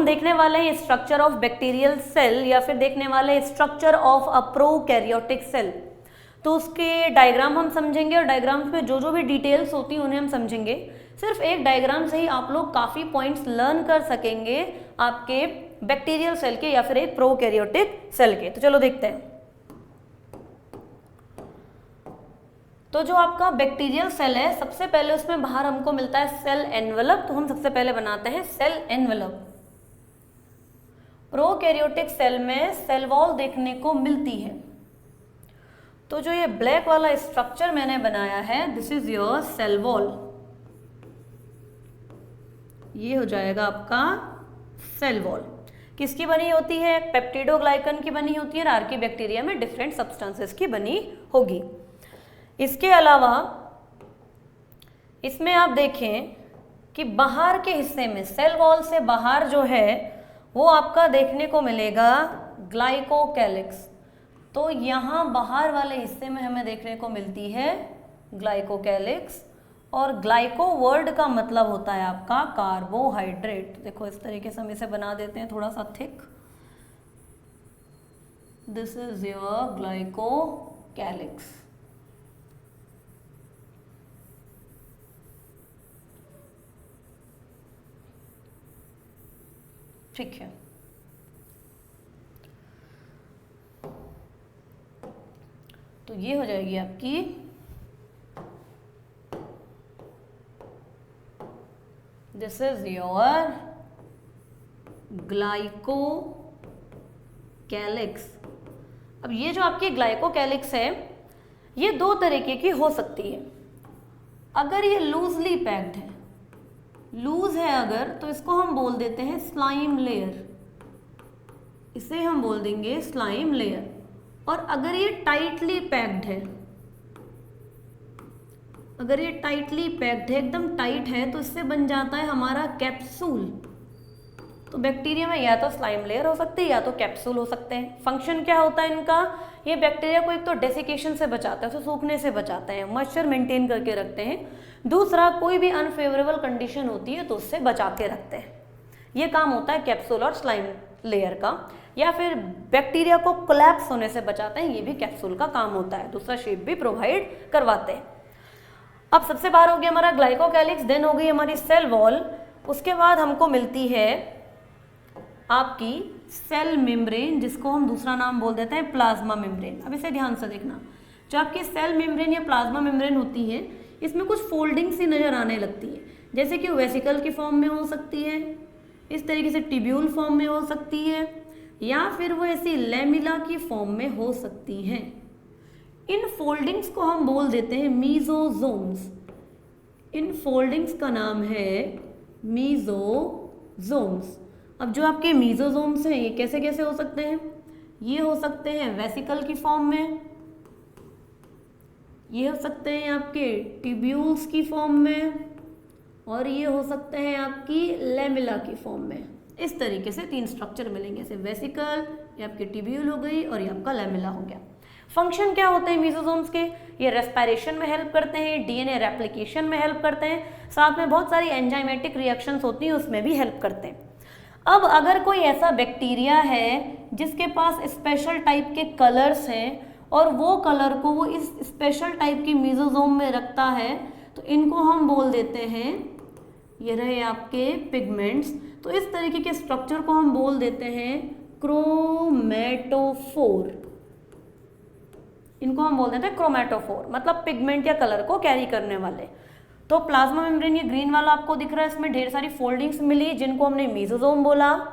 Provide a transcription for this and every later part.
देखने वाले हैं स्ट्रक्चर ऑफ बैक्टीरियल सेल या फिर देखने वाले हैं structure of a prokaryotic cell. तो उसके डायग्राम हम समझेंगे और डायग्राम्स में जो जो भी डिटेल्स होती हैं उन्हें हम समझेंगे। सिर्फ एक डायग्राम से ही आप लोग काफ़ी पॉइंट्स लर्न कर सकेंगे आपके बैक्टीरियल सेल के या फिर एक प्रोकैरियोटिक सेल के। तो चलो देखते हैं। तो जो आपका बैक्टीरियल सेल है, सबसे पहले उसमें बाहर हमको मिलता है सेल एनवेलप। तो हम सबसे पहले बनाते हैं सेल एनवेलप। प्रोकैरियोटिक सेल में सेल वॉल देखने को मिलती है। तो जो ये ब्लैक वाला स्ट्रक्चर मैंने बनाया है, this is your cell wall. ये हो जाएगा आपका सेल वॉल। किसकी बनी होती है? पेप्टिडोग्लाइकन की बनी होती है और आर्कीबैक्टीरिया में डिफरेंट सब्सटेंसेस की बनी होगी। इसके अलावा इसमें आप देखें कि बाहर के हिस्से में सेल वॉल से बाहर जो है वो आपका देखने को मिलेगा ग्लाइकोकैलिक्स। तो यहाँ बाहर वाले हिस्से में हमें देखने को मिलती है ग्लाइकोकैलिक्स। और ग्लाइको वर्ड का मतलब होता है आपका कार्बोहाइड्रेट। देखो इस तरीके से हम इसे बना देते हैं थोड़ा सा thick. This is your glycocalyx. ठीक है। तो ये हो जाएगी आपकी दिस इज योर ग्लाइकोकैलिक्स। अब ये जो आपकी ग्लाइकोकैलिक्स है ये दो तरीके की हो सकती है। अगर ये लूजली पैक्ड है, लूज है अगर, तो इसको हम बोल देते हैं स्लाइम लेयर। इसे हम बोल देंगे स्लाइम लेयर। और अगर ये टाइटली पैक्ड है, अगर ये टाइटली पैक्ड है, एकदम टाइट है, तो इससे बन जाता है हमारा कैप्सूल। तो बैक्टीरिया में या तो स्लाइम लेयर हो सकती है या तो कैप्सूल हो सकते हैं। फंक्शन क्या होता है इनका? ये बैक्टीरिया को एक तो डेसिकेशन से बचाता है, उसे सूखने से बचाते हैं, मॉइस्चर मेंटेन करके रखते हैं। दूसरा, कोई भी अनफेवरेबल कंडीशन होती है तो उससे बचा के रखते हैं। ये काम होता है कैप्सूल और स्लाइम लेयर का। या फिर बैक्टीरिया को कोलैप्स होने से बचाते हैं, ये भी कैप्सूल का काम होता है। दूसरा शेप भी प्रोवाइड करवाते हैं। अब सबसे बाहर हो गया हमारा ग्लाइकोकैलिक्स, देन हो गई हमारी सेल वॉल। उसके बाद हमको मिलती है आपकी सेल मेम्ब्रेन, जिसको हम दूसरा नाम बोल देते हैं प्लाज्मा मेम्ब्रेन। अब इसे ध्यान से देखना। जो आपकी सेल मेम्ब्रेन या प्लाज्मा मेम्ब्रेन होती है, इसमें कुछ फोल्डिंग सी नजर आने लगती है। जैसे कि वेसिकल की फॉर्म में हो सकती है, इस तरीके से ट्यूब्यूल फॉर्म में हो सकती है, या फिर वो ऐसी लेमिला की फॉर्म में हो सकती है। इन फोल्डिंग्स को हम बोल देते हैं मीजोजोम्स। इन फोल्डिंग्स का नाम है मीजोजोम्स। अब जो आपके मीजोजोम्स हैं ये कैसे कैसे हो सकते हैं? ये हो सकते हैं वेसिकल की फॉर्म में, ये हो सकते हैं आपके ट्यूब्यूल्स की फॉर्म में, और ये हो सकते हैं आपकी लेमिला की फॉर्म में। इस तरीके से तीन स्ट्रक्चर मिलेंगे, जैसे वेसिकल, ये आपके ट्यूब्यूल हो गई और ये आपका लेमिला हो गया। फंक्शन क्या होते हैं मीजोजोम्स के? ये रेस्पिरेशन में हेल्प करते हैं, डीएनए रेप्लिकेशन में हेल्प करते हैं, साथ में बहुत सारी एंजाइमेटिक रिएक्शंस होती हैं उसमें भी हेल्प करते हैं। अब अगर कोई ऐसा बैक्टीरिया है जिसके पास स्पेशल टाइप के कलर्स हैं और वो कलर को वो इस स्पेशल टाइप की मीजोजोम में रखता है, तो इनको हम बोल देते हैं, ये रहे आपके पिगमेंट्स। तो इस तरीके के स्ट्रक्चर को हम बोल देते हैं क्रोमैटोफोर। इनको हम बोल देते हैं क्रोमैटोफोर, मतलब पिगमेंट या कलर को कैरी करने वाले। तो प्लाज्मा मेम्ब्रेन ये ग्रीन वाला आपको दिख रहा है, इसमें ढेर सारी फोल्डिंग्स मिली जिनको हमने मीजोजोम बोला।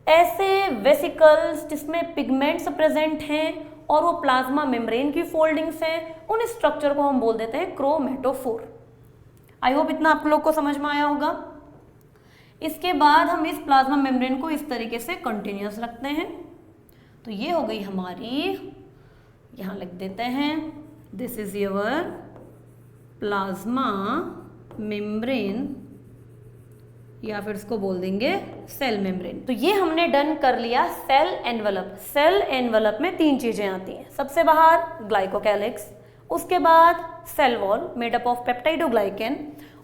ऐसे वेसिकल्स जिसमें पिगमेंट्स प्रेजेंट हैं और वो प्लाज्मा मेम्ब्रेन की फोल्डिंग्स हैं, उन स्ट्रक्चर को हम बोल देते हैं क्रोमैटोफोर। आई होप इतना आप लोग को समझ में आया होगा। इसके बाद हम इस प्लाज्मा मेम्ब्रेन को इस तरीके से कंटिन्यूअस रखते हैं। तो ये हो गई हमारी, यहाँ लिख देते हैं, this is your plasma membrane, या फिर इसको बोल देंगे सेल मेम्ब्रेन। तो ये हमने डन कर लिया सेल एनवलप। सेल एनवलप में तीन चीजें आती हैं। सबसे बाहर ग्लाइकोकैलिक्स, उसके बाद cell wall made up of peptidoglycan,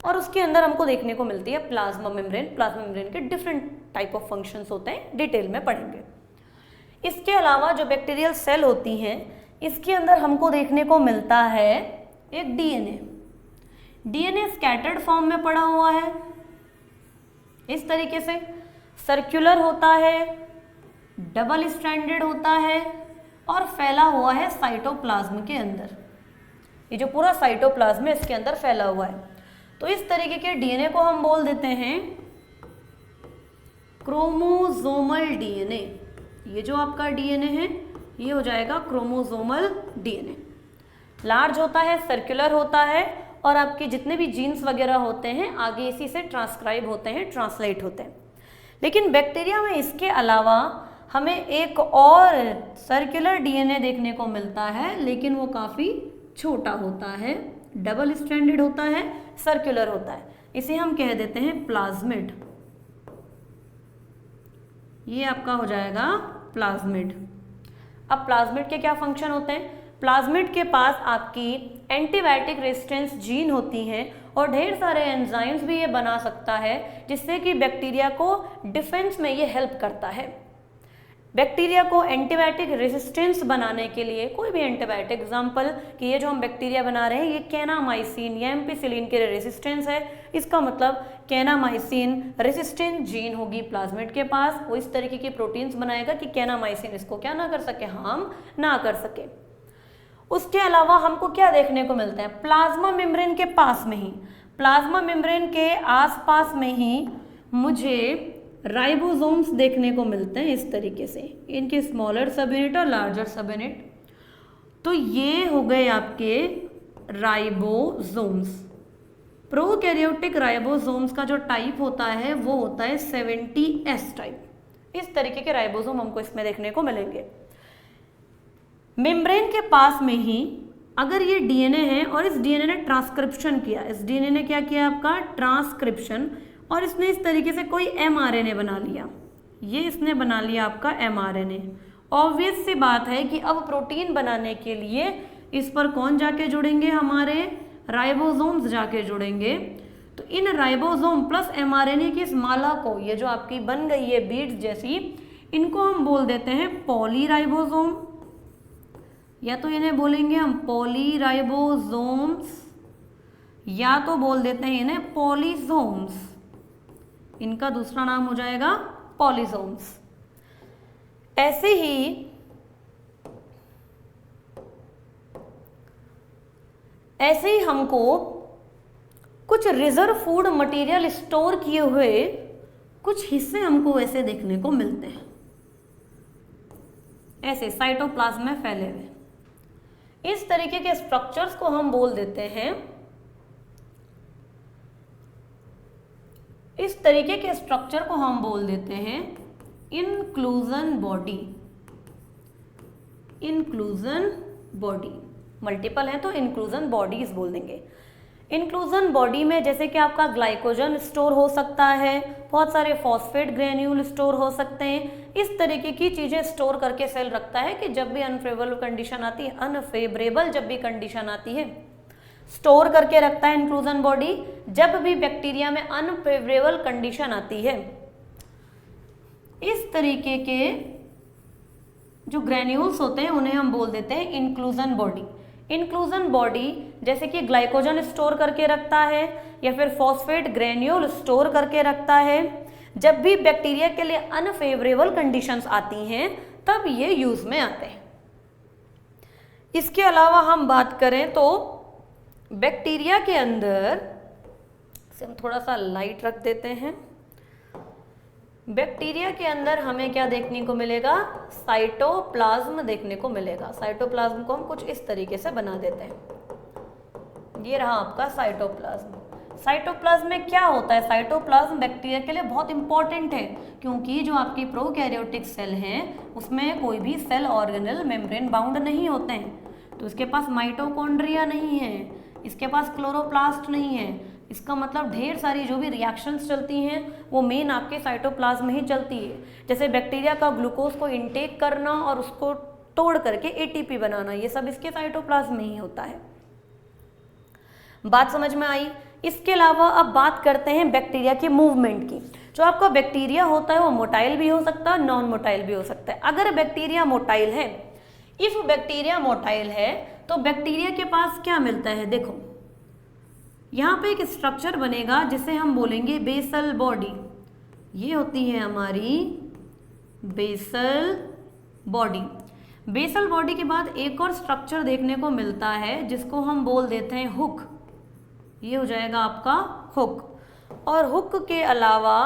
और उसके अंदर हमको देखने को मिलती है प्लाज्मा मेम्ब्रेन। प्लाज्मा मेम्ब्रेन के डिफरेंट टाइप ऑफ फंक्शंस होते हैं, डिटेल में पढ़ेंगे। इसके अलावा जो बैक्टीरियल सेल होती हैं, इसके अंदर हमको देखने को मिलता है एक डीएनए। डीएनए स्कैटर्ड फॉर्म में पड़ा हुआ है, इस तरीके से सर्कुलर होता है, डबल स्ट्रैंडेड होता है और फैला हुआ है साइटोप्लाज्म के अंदर। ये जो पूरा साइटोप्लाज्म है इसके अंदर फैला हुआ है। तो इस तरीके के डीएनए को हम बोल देते हैं क्रोमोसोमल डीएनए। ये जो आपका डीएनए है ये हो जाएगा क्रोमोसोमल डीएनए। लार्ज होता है, सर्कुलर होता है और आपके जितने भी जीन्स वगैरह होते हैं आगे इसी से ट्रांसक्राइब होते हैं, ट्रांसलेट होते हैं। लेकिन बैक्टीरिया में इसके अलावा हमें एक और सर्कुलर डीएनए देखने को मिलता है, लेकिन वो काफ़ी छोटा होता है, डबल स्ट्रैंडेड होता है, सर्कुलर होता है। इसे हम कह देते हैं प्लाज्मिड। ये आपका हो जाएगा प्लाज्मिड। अब प्लाज्मिड के क्या फंक्शन होते हैं? प्लाज्मिड के पास आपकी एंटीबायोटिक रेजिस्टेंस जीन होती हैं और ढेर सारे एंजाइम्स भी ये बना सकता है, जिससे कि बैक्टीरिया को डिफेंस में ये हेल्प करता है। बैक्टीरिया को एंटीबायोटिक रेजिस्टेंस बनाने के लिए कोई भी एंटीबायोटिक, एग्जाम्पल कि ये जो हम बैक्टीरिया बना रहे हैं ये कैनामाइसिन या एम्पिसिलिन के रेजिस्टेंस है, इसका मतलब कैनामाइसिन रेजिस्टेंट जीन होगी प्लाज्मिड के पास। वो इस तरीके की प्रोटीन्स बनाएगा कि कैनामाइसिन इसको क्या ना कर सके, हार्म ना कर सके। उसके अलावा हमको क्या देखने को मिलता है? प्लाज्मा मेम्ब्रेन के पास में ही, प्लाज्मा मेम्ब्रेन के आसपास में ही मुझे राइबोसोम्स देखने को मिलते हैं इस तरीके से, इनके स्मॉलर सब यूनिट और लार्जर सब यूनिट। तो ये हो गए आपके राइबोसोम्स। प्रोकैरियोटिक राइबोसोम्स का जो टाइप होता है वो होता है 70S टाइप। इस तरीके के राइबोसोम हमको इसमें देखने को मिलेंगे। मेम्ब्रेन के पास में ही अगर ये डीएनए है और इस डीएनए ने ट्रांसक्रिप्शन किया, इस डीएनए ने क्या किया आपका ट्रांसक्रिप्शन, और इसने इस तरीके से कोई एमआरएनए बना लिया, ये इसने बना लिया आपका एमआरएनए। ऑब्वियस सी बात है कि अब प्रोटीन बनाने के लिए इस पर कौन जाके जुड़ेंगे? हमारे राइबोसोम्स जाके जुड़ेंगे। तो इन राइबोसोम प्लस एमआरएनए की इस माला को, ये जो आपकी बन गई है बीड्स जैसी, इनको हम बोल देते हैं पॉलीराइबोसोम, या तो इन्हें बोलेंगे हम पॉलीराइबोसोम्स, या तो बोल देते हैं इन्हें पॉलीसोम्स। इनका दूसरा नाम हो जाएगा पॉलीसोम्स। ऐसे ही हमको कुछ रिजर्व फूड मटेरियल स्टोर किए हुए कुछ हिस्से हमको ऐसे देखने को मिलते हैं, ऐसे साइटोप्लाज्म में फैले हुए। इस तरीके के स्ट्रक्चर्स को हम बोल देते हैं, इस तरीके के स्ट्रक्चर को हम बोल देते हैं inclusion body. Inclusion body multiple है तो इंक्लूजन बॉडीज बोल देंगे। इंक्लूजन बॉडी में जैसे कि आपका ग्लाइकोजन स्टोर हो सकता है, बहुत सारे फॉस्फेट ग्रेन्यूल स्टोर हो सकते हैं, इस तरीके की चीजें स्टोर करके सेल रखता है कि जब भी अनफेवरेबल कंडीशन आती है, अनफेवरेबल जब भी कंडीशन आती है, स्टोर करके रखता है इंक्लूजन बॉडी। जब भी बैक्टीरिया में अनफेवरेबल कंडीशन आती है, इस तरीके के जो ग्रेन्यूल्स होते हैं उन्हें हम बोल देते हैं इंक्लूजन बॉडी। इंक्लूजन बॉडी जैसे कि ग्लाइकोजन स्टोर करके रखता है या फिर फॉस्फेट ग्रेन्यूल स्टोर करके रखता है। जब भी बैक्टीरिया के लिए अनफेवरेबल कंडीशंस आती हैं तब ये यूज में आते हैं। इसके अलावा हम बात करें तो बैक्टीरिया के अंदर से हम थोड़ा सा लाइट रख देते हैं। बैक्टीरिया के अंदर हमें क्या देखने को मिलेगा? साइटोप्लाज्म देखने को मिलेगा। साइटोप्लाज्म को हम कुछ इस तरीके से बना देते हैं। ये रहा आपका साइटोप्लाज्म। साइटोप्लाज्म में क्या होता है? साइटोप्लाज्म बैक्टीरिया के लिए बहुत इंपॉर्टेंट है, क्योंकि जो आपकी प्रोकैरियोटिक सेल हैं उसमें कोई भी सेल ऑर्गेनल मेम्ब्रेन बाउंड नहीं होते हैं। तो इसके पास माइटोकॉन्ड्रिया नहीं है, इसके पास क्लोरोप्लास्ट नहीं है। इसका मतलब ढेर सारी जो भी रिएक्शंस चलती हैं वो मेन आपके साइटोप्लाज्म में ही चलती है। जैसे बैक्टीरिया का ग्लूकोज को इनटेक करना और उसको तोड़ करके एटीपी बनाना, ये सब इसके साइटोप्लाज्म में ही होता है। बात समझ में आई? इसके अलावा अब बात करते हैं बैक्टीरिया के मूवमेंट की। जो आपका बैक्टीरिया होता है वो मोटाइल भी हो सकता है, नॉन मोटाइल भी हो सकता है। अगर बैक्टीरिया मोटाइल है, इफ बैक्टीरिया मोटाइल है, तो बैक्टीरिया के पास क्या मिलता है, देखो यहाँ पे एक स्ट्रक्चर बनेगा जिसे हम बोलेंगे बेसल बॉडी। ये होती है हमारी बेसल बॉडी। बेसल बॉडी के बाद एक और स्ट्रक्चर देखने को मिलता है जिसको हम बोल देते हैं हुक। ये हो जाएगा आपका हुक। और हुक के अलावा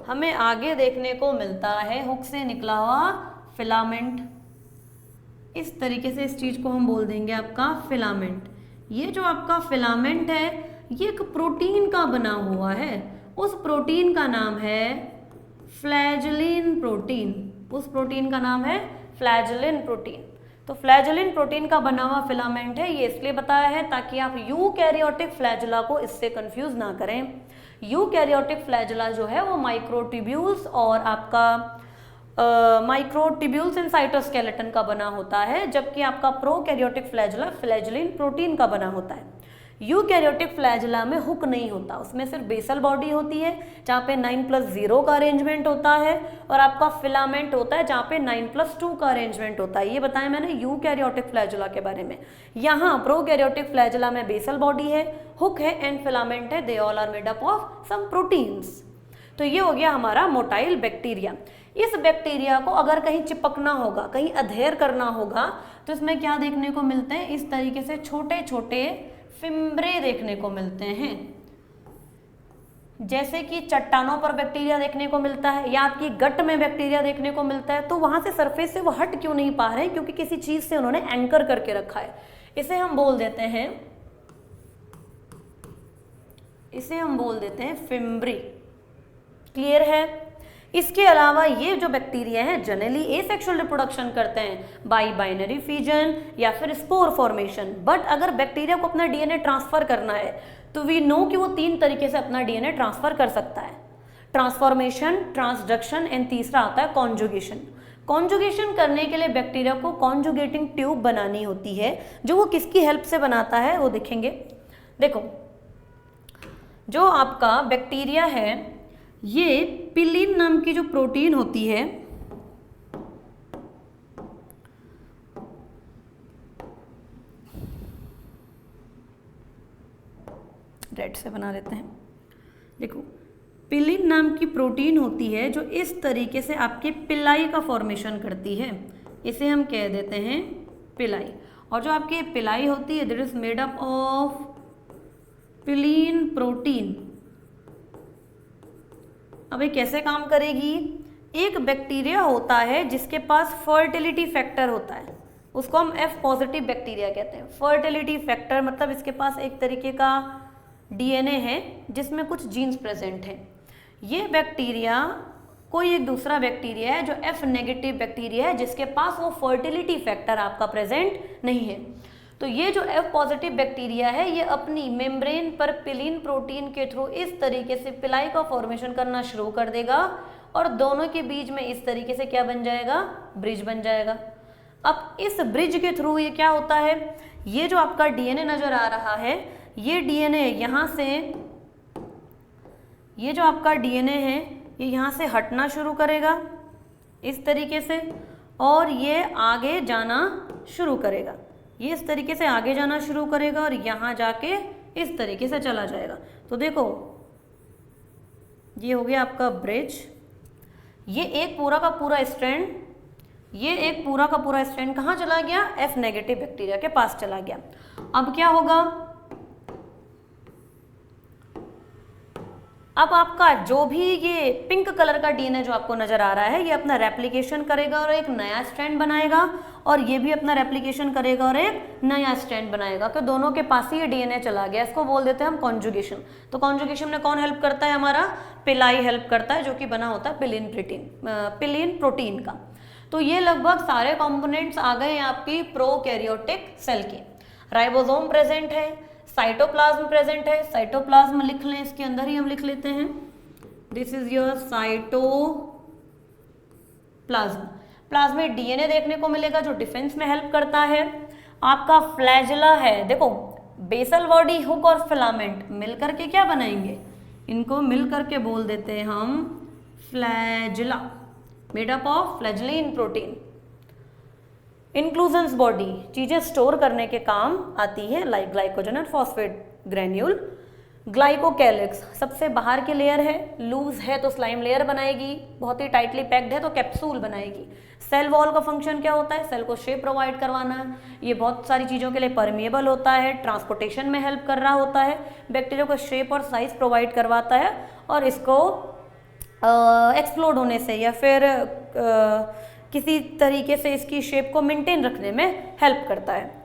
हमें आगे देखने को मिलता है हुक से निकला हुआ फिलामेंट। इस तरीके से इस चीज को हम बोल देंगे आपका फिलामेंट। ये जो आपका फिलामेंट है ये एक प्रोटीन का बना हुआ है। उस प्रोटीन का नाम है फ्लैजेलिन प्रोटीन। उस प्रोटीन का नाम है फ्लैजेलिन प्रोटीन। तो फ्लैजेलिन प्रोटीन का बना हुआ फिलामेंट है। ये इसलिए बताया है ताकि आप यूकैरियोटिक फ्लैजेला को इससे कंफ्यूज ना करें। यूकैरियोटिक फ्लैजेला जो है वो माइक्रोट्यूब्यूल्स और आपका माइक्रोट्यूब्यूल्स इन साइटोस्केलेटन का बना होता है, जबकि आपका प्रोकैरियोटिक फ्लैजेला फ्लैजेलिन प्रोटीन का बना होता है। यूकैरियोटिक फ्लैजेला में हुक नहीं होता, उसमें सिर्फ बेसल बॉडी होती है जहाँ पे 9+0 का अरेंजमेंट होता है, और आपका फिलामेंट होता है जहाँ पे 9+2 का अरेंजमेंट होता है। ये बताया मैंने यूकैरियोटिक फ्लैजेला के बारे में। यहाँ प्रोकैरियोटिक फ्लैजेला में बेसल बॉडी है, हुक है एंड फिलामेंट है। They all are made up of some proteins. तो ये हो गया हमारा मोटाइल बैक्टीरिया। इस बैक्टीरिया को अगर कहीं चिपकना होगा, कहीं अधेर करना होगा, तो इसमें क्या देखने को मिलते हैं, इस तरीके से छोटे छोटे फिम्ब्रे देखने को मिलते हैं। जैसे कि चट्टानों पर बैक्टीरिया देखने को मिलता है या आपकी गट में बैक्टीरिया देखने को मिलता है, तो वहां से सरफेस से वो हट क्यों नहीं पा रहे हैं, क्योंकि किसी चीज से उन्होंने एंकर करके रखा है। इसे हम बोल देते हैं फिम्ब्री। क्लियर है। इसके अलावा ये जो बैक्टीरिया हैं जनरली एसेक्सुअल रिप्रोडक्शन करते हैं बाय बाइनरी फिजन या फिर स्पोर फॉर्मेशन। बट अगर बैक्टीरिया को अपना डीएनए ट्रांसफर करना है तो वी नो कि वो 3 तरीके से अपना डीएनए ट्रांसफर कर सकता है, ट्रांसफॉर्मेशन, ट्रांसडक्शन एंड तीसरा आता है कॉन्जुगेशन। कॉन्जुगेशन करने के लिए बैक्टीरिया को कॉन्जुगेटिंग ट्यूब बनानी होती है। जो वो किसकी हेल्प से बनाता है वो देखेंगे। देखो जो आपका बैक्टीरिया है ये पिलिन नाम की जो प्रोटीन होती है, रेड से बना देते हैं। देखो पिलिन नाम की प्रोटीन होती है जो इस तरीके से आपके पिलाई का फॉर्मेशन करती है। इसे हम कह देते हैं पिलाई। और जो आपकी पिलाई होती है that is made up of pilin protein. अब ये कैसे काम करेगी, एक बैक्टीरिया होता है जिसके पास फर्टिलिटी फैक्टर होता है, उसको हम F पॉजिटिव बैक्टीरिया कहते हैं। फर्टिलिटी फैक्टर मतलब इसके पास एक तरीके का डीएनए है जिसमें कुछ जीन्स प्रेजेंट हैं। ये बैक्टीरिया कोई एक दूसरा बैक्टीरिया है जो F नेगेटिव बैक्टीरिया है जिसके पास वो फर्टिलिटी फैक्टर आपका प्रेजेंट नहीं है। तो ये जो F पॉजिटिव बैक्टीरिया है ये अपनी मेम्ब्रेन पर पिलिन प्रोटीन के थ्रू इस तरीके से पिलाई का फॉर्मेशन करना शुरू कर देगा और दोनों के बीच में इस तरीके से क्या बन जाएगा, ब्रिज बन जाएगा। अब इस ब्रिज के थ्रू ये क्या होता है, ये जो आपका डीएनए नजर आ रहा है ये डीएनए यहाँ से, ये जो आपका डीएनए है ये यहाँ से हटना शुरू करेगा इस तरीके से और ये आगे जाना शुरू करेगा। ये इस तरीके से आगे जाना शुरू करेगा और यहाँ जाके इस तरीके से चला जाएगा। तो देखो ये हो गया आपका ब्रिज। ये एक पूरा का पूरा स्ट्रैंड, ये एक पूरा का पूरा स्ट्रैंड कहाँ चला गया, F नेगेटिव बैक्टीरिया के पास चला गया। अब क्या होगा, अब आपका जो भी ये पिंक कलर का डीएनए जो आपको नजर आ रहा है ये अपना रेप्लिकेशन करेगा और एक नया स्ट्रैंड बनाएगा और ये भी अपना रेप्लिकेशन करेगा और एक नया स्ट्रैंड बनाएगा। तो दोनों के पास ही ये डीएनए चला गया, इसको बोल देते हैं हम कॉन्जुगेशन। तो कॉन्जुगेशन में कौन हेल्प करता है, हमारा पिलाई हेल्प करता है जो कि बना होता है पिलिन प्रोटीन का। तो ये लगभग सारे कॉम्पोनेंट्स आ गए हैं आपकी प्रोकैरियोटिक सेल के। राइबोसोम प्रेजेंट है, साइटोप्लाज्म प्रेजेंट है, साइटोप्लाज्म लिख लें, इसके अंदर ही हम लिख लेते हैं this is your cytoplasm. Plasm में डीएनए देखने को मिलेगा जो डिफेंस में हेल्प करता है। आपका फ्लैजेला है, देखो बेसल बॉडी, हुक और फिलामेंट मिलकर के क्या बनाएंगे, इनको मिलकर के बोल देते हैं हम flagella, made up of flagellin protein. Inclusions body चीजें स्टोर करने के काम आती है, लाइक ग्लाइकोजन और फॉस्फेट ग्रेन्यूल। ग्लाइकोकैलिक्स सबसे बाहर की लेयर है, लूज है तो स्लाइम लेयर बनाएगी, बहुत ही टाइटली पैक्ड है तो कैप्सूल बनाएगी। सेल वॉल का फंक्शन क्या होता है, सेल को शेप प्रोवाइड करवाना है, ये बहुत सारी चीज़ों के लिए परमिएबल होता है, ट्रांसपोर्टेशन में हेल्प कर रहा होता है, बैक्टीरिया को शेप और साइज प्रोवाइड करवाता है और इसको एक्सप्लोड होने से या फिर किसी तरीके से इसकी शेप को मेंटेन रखने में हेल्प करता है।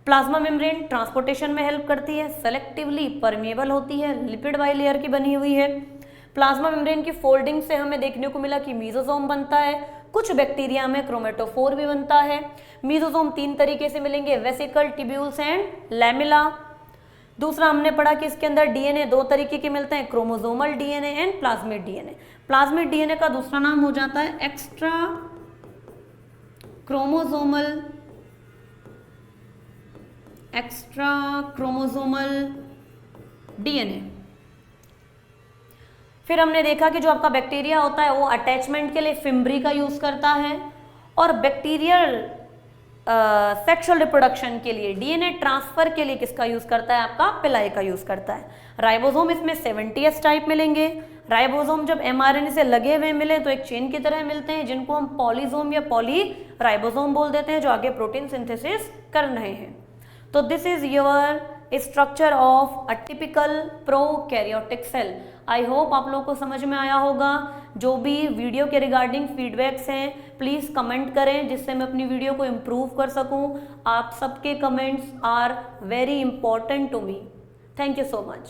प्लाज्मा मेम्ब्रेन ट्रांसपोर्टेशन में हेल्प करती है, सेलेक्टिवली परमिएबल होती है, लिपिड बाइलेयर की बनी हुई है। प्लाज्मा मेम्ब्रेन की फोल्डिंग से हमें देखने को मिला कि मीजोसोम बनता है, कुछ बैक्टीरिया में क्रोमेटोफोर भी बनता है। मीजोसोम 3 तरीके से मिलेंगे, वेसिकल, ट्यूब्यूल्स एंड लैमेला। दूसरा हमने पढ़ा कि इसके अंदर डीएनए 2 तरीके के मिलते हैं, chromosomal DNA and plasmid DNA. Plasmid DNA का दूसरा नाम हो जाता है एक्स्ट्रा क्रोमोसोमल डीएनए। फिर हमने देखा कि जो आपका बैक्टीरिया होता है वो अटैचमेंट के लिए फिम्ब्री का यूज करता है और बैक्टीरियल सेक्सुअल रिप्रोडक्शन के लिए, डीएनए ट्रांसफर के लिए किसका यूज करता है, आपका पिलाई का यूज करता है। राइबोसोम इसमें 70s टाइप मिलेंगे। राइबोसोम जब एमआरएनए से लगे हुए मिले तो एक चेन की तरह मिलते हैं, जिनको हम पॉलीसोम या पॉली राइबोसोम बोल देते हैं, जो आगे प्रोटीन सिंथेसिस कर रहे हैं। तो this is your structure of a typical prokaryotic cell. I hope आप लोगों को समझ में आया होगा। जो भी वीडियो के रिगार्डिंग फीडबैक्स हैं प्लीज़ कमेंट करें, जिससे मैं अपनी वीडियो को इम्प्रूव कर सकूं। आप सबके comments are very important to me. Thank you so much.